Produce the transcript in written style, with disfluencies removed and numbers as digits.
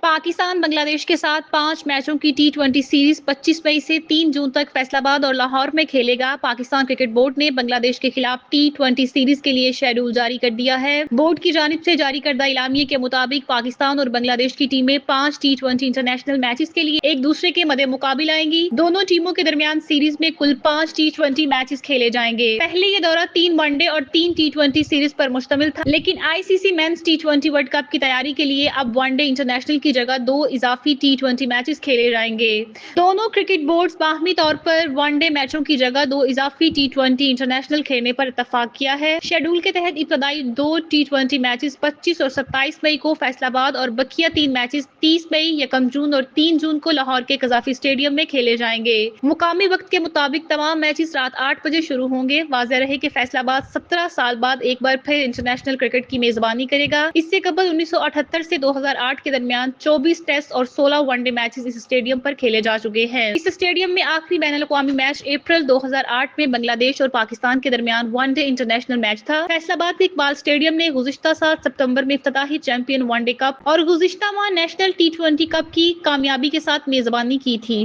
पाकिस्तान बांग्लादेश के साथ 5 मैचों की टी20 सीरीज 25 मई से 3 जून तक फैसलाबाद और लाहौर में खेलेगा। पाकिस्तान क्रिकेट बोर्ड ने बांग्लादेश के खिलाफ टी20 सीरीज के लिए शेड्यूल जारी कर दिया है। बोर्ड की जानिब से जारी करदा इलामिये के मुताबिक पाकिस्तान और बांग्लादेश की टीमें 5 टी20 इंटरनेशनल मैचेस के लिए एक दूसरे के मद्दे मुकाबिल आएंगी। दोनों टीमों के दरमियान सीरीज में कुल 5 टी20 मैचेस खेले जाएंगे। पहले ये दौरा 3 वनडे और 3 टी20 सीरीज पर मुश्तमिल था, लेकिन आईसीसी मेंस टी20 वर्ल्ड कप की तैयारी के लिए अब वनडे इंटरनेशनल की जगह 2 इजाफी टी20 मैचेस खेले जाएंगे। दोनों क्रिकेट बोर्ड्स बाहमी तौर पर वनडे मैचों की जगह 2 इजाफी टी20 इंटरनेशनल खेलने पर इत्तफाक किया है। शेड्यूल के तहत इब्तदाई 2 टी20 मैचेस 25 और 27 मई को फैसलाबाद और बकिया 3 मैचेस 30 मई, 1 जून और 3 जून को लाहौर के कजाफी स्टेडियम में खेले जाएंगे। मुकामी वक्त के मुताबिक तमाम मैचेस रात 8 बजे शुरू होंगे। वाज़ेह रहे कि फैसलाबाद 17 साल बाद एक बार फिर इंटरनेशनल क्रिकेट की मेजबानी करेगा। इससे कबल 1978 से 2008 के दरमियान 24 टेस्ट और 16 वनडे मैचेस इस स्टेडियम पर खेले जा चुके हैं। इस स्टेडियम में आखिरी बैनुल-अक़वामी मैच अप्रैल 2008 में बांग्लादेश और पाकिस्तान के दरमियान वनडे इंटरनेशनल मैच था। फैसलाबाद के इकबाल स्टेडियम ने गुज़िश्ता साल सितंबर में इफ्तिताही चैंपियन वनडे कप और गुज़िश्ता माह नेशनल टी20 कप की कामयाबी के साथ मेजबानी की थी।